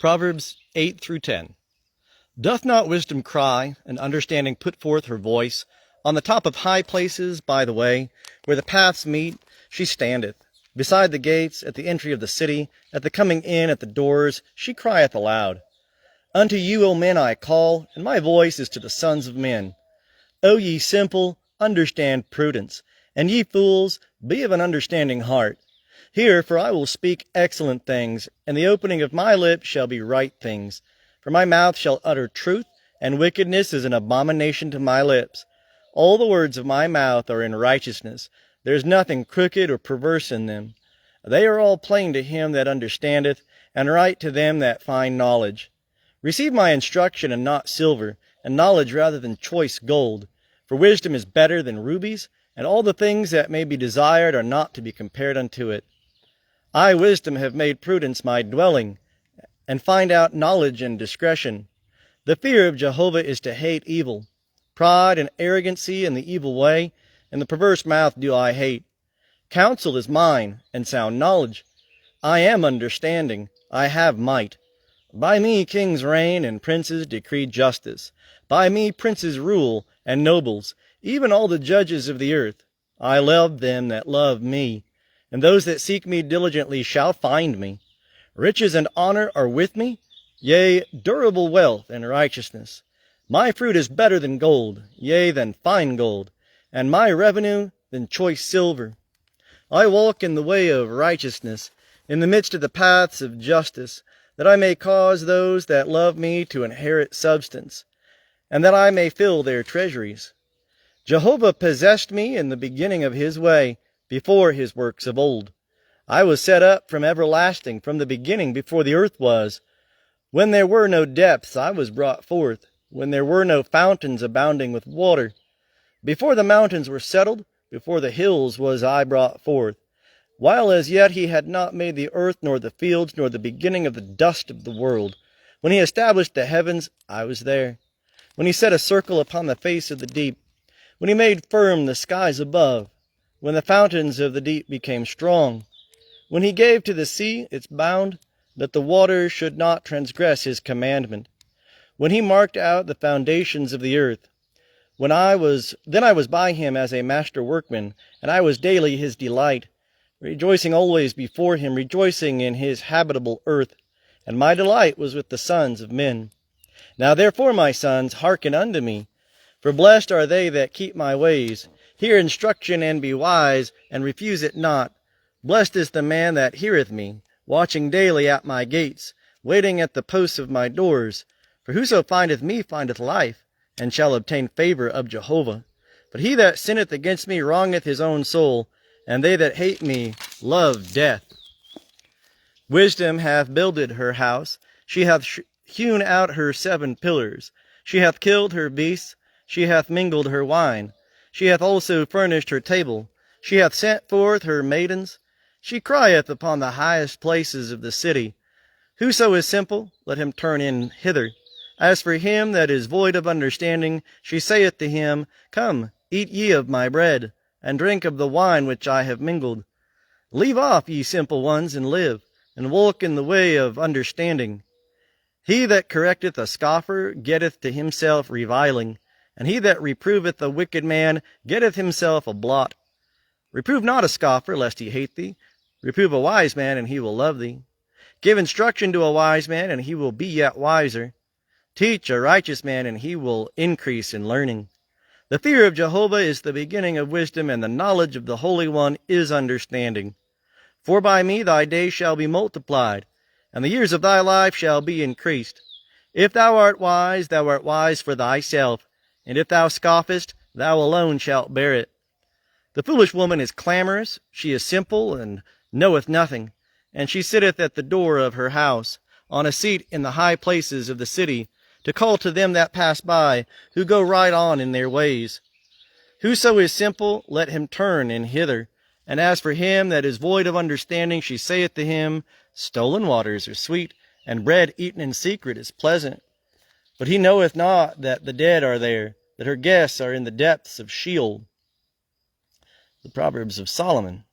Proverbs 8 through 10. Doth not wisdom cry, and understanding put forth her voice? On the top of high places by the way, where the paths meet, she standeth. Beside the gates, at the entry of the city, at the coming in at the doors, she crieth aloud. Unto you, O men, I call, and my voice is to the sons of men. O ye simple, understand prudence, and ye fools, be of an understanding heart. Hear, for I will speak excellent things, and the opening of my lips shall be right things. For my mouth shall utter truth, and wickedness is an abomination to my lips. All the words of my mouth are in righteousness. There is nothing crooked or perverse in them. They are all plain to him that understandeth, and right to them that find knowledge. Receive my instruction, and not silver, and knowledge rather than choice gold. For wisdom is better than rubies, and all the things that may be desired are not to be compared unto it. I, wisdom, have made prudence my dwelling, and find out knowledge and discretion. The fear of Jehovah is to hate evil. Pride and arrogancy and the evil way, and the perverse mouth do I hate. Counsel is mine, and sound knowledge. I am understanding, I have might. By me kings reign, and princes decree justice. By me princes rule, and nobles, even all the judges of the earth. I love them that love me, and those that seek me diligently shall find me. Riches and honor are with me, yea, durable wealth and righteousness. My fruit is better than gold, yea, than fine gold, and my revenue than choice silver. I walk in the way of righteousness, in the midst of the paths of justice, that I may cause those that love me to inherit substance, and that I may fill their treasuries. Jehovah possessed me in the beginning of his way, before his works of old. I was set up from everlasting, from the beginning, before the earth was. When there were no depths, I was brought forth, when there were no fountains abounding with water. Before the mountains were settled, before the hills was I brought forth. While as yet he had not made the earth, nor the fields, nor the beginning of the dust of the world. When he established the heavens, I was there. When he set a circle upon the face of the deep. When he made firm the skies above. When the fountains of the deep became strong. When he gave to the sea its bound, that the waters should not transgress his commandment. When he marked out the foundations of the earth. Then I was by him as a master workman, and I was daily his delight, rejoicing always before him, rejoicing in his habitable earth. And my delight was with the sons of men. Now therefore, my sons, hearken unto me. For blessed are they that keep my ways. Hear instruction and be wise, and refuse it not. Blessed is the man that heareth me, watching daily at my gates, waiting at the posts of my doors. For whoso findeth me findeth life, and shall obtain favor of Jehovah. But he that sinneth against me wrongeth his own soul, and they that hate me love death. Wisdom hath builded her house, she hath hewn out her 7 pillars. She hath killed her beasts, she hath mingled her wine. She hath also furnished her table. She hath sent forth her maidens. She crieth upon the highest places of the city. Whoso is simple, let him turn in hither. As for him that is void of understanding, she saith to him, Come, eat ye of my bread, and drink of the wine which I have mingled. Leave off, ye simple ones, and live, and walk in the way of understanding. He that correcteth a scoffer getteth to himself reviling, and he that reproveth a wicked man getteth himself a blot. Reprove not a scoffer, lest he hate thee. Reprove a wise man, and he will love thee. Give instruction to a wise man, and he will be yet wiser. Teach a righteous man, and he will increase in learning. The fear of Jehovah is the beginning of wisdom, and the knowledge of the Holy One is understanding. For by me thy days shall be multiplied, and the years of thy life shall be increased. If thou art wise for thyself, and if thou scoffest, thou alone shalt bear it. The foolish woman is clamorous, she is simple, and knoweth nothing. And she sitteth at the door of her house, on a seat in the high places of the city, to call to them that pass by, who go right on in their ways. Whoso is simple, let him turn in hither. And as for him that is void of understanding, she saith to him, Stolen waters are sweet, and bread eaten in secret is pleasant. But he knoweth not that the dead are there, that her guests are in the depths of Sheol. The Proverbs of Solomon.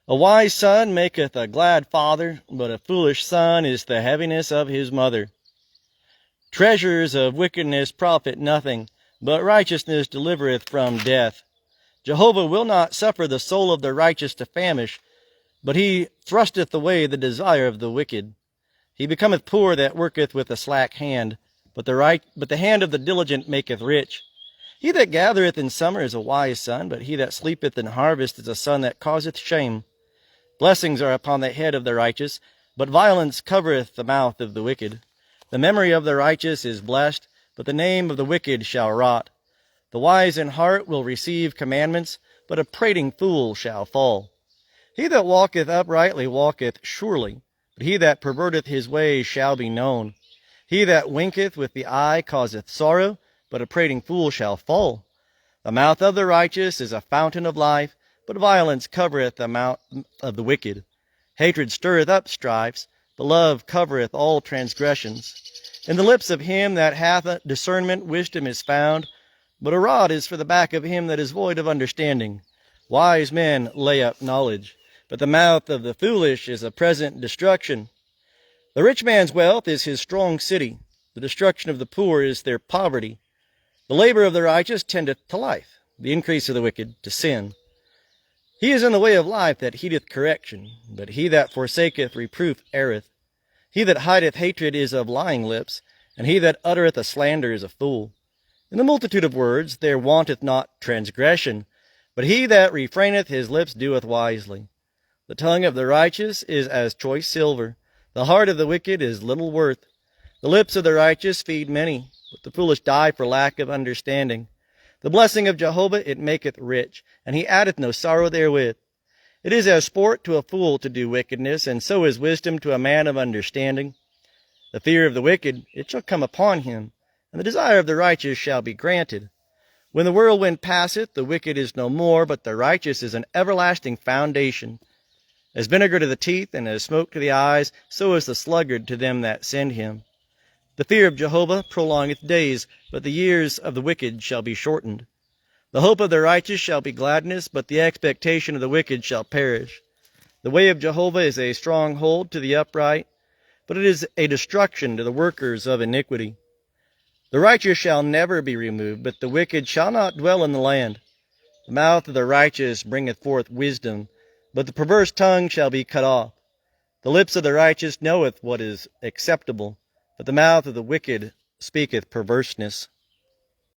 A wise son maketh a glad father, but a foolish son is the heaviness of his mother. Treasures of wickedness profit nothing, but righteousness delivereth from death. Jehovah will not suffer the soul of the righteous to famish, but he thrusteth away the desire of the wicked. He becometh poor that worketh with a slack hand, but the hand of the diligent maketh rich. He that gathereth in summer is a wise son, but he that sleepeth in harvest is a son that causeth shame. Blessings are upon the head of the righteous, but violence covereth the mouth of the wicked. The memory of the righteous is blessed, but the name of the wicked shall rot. The wise in heart will receive commandments, but a prating fool shall fall. He that walketh uprightly walketh surely, but he that perverteth his ways shall be known. He that winketh with the eye causeth sorrow, but a prating fool shall fall. The mouth of the righteous is a fountain of life, but violence covereth the mouth of the wicked. Hatred stirreth up strifes, but love covereth all transgressions. In the lips of him that hath discernment wisdom is found, but a rod is for the back of him that is void of understanding. Wise men lay up knowledge, but the mouth of the foolish is a present destruction. The rich man's wealth is his strong city. The destruction of the poor is their poverty. The labor of the righteous tendeth to life, the increase of the wicked to sin. He is in the way of life that heedeth correction, but he that forsaketh reproof erreth. He that hideth hatred is of lying lips, and he that uttereth a slander is a fool. In the multitude of words there wanteth not transgression, but he that refraineth his lips doeth wisely. The tongue of the righteous is as choice silver, the heart of the wicked is little worth. The lips of the righteous feed many, but the foolish die for lack of understanding. The blessing of Jehovah it maketh rich, and he addeth no sorrow therewith. It is as sport to a fool to do wickedness, and so is wisdom to a man of understanding. The fear of the wicked, it shall come upon him, and the desire of the righteous shall be granted. When the whirlwind passeth, the wicked is no more, but the righteous is an everlasting foundation. As vinegar to the teeth, and as smoke to the eyes, so is the sluggard to them that send him. The fear of Jehovah prolongeth days, but the years of the wicked shall be shortened. The hope of the righteous shall be gladness, but the expectation of the wicked shall perish. The way of Jehovah is a stronghold to the upright, but it is a destruction to the workers of iniquity. The righteous shall never be removed, but the wicked shall not dwell in the land. The mouth of the righteous bringeth forth wisdom, but the perverse tongue shall be cut off. The lips of the righteous knoweth what is acceptable, but the mouth of the wicked speaketh perverseness.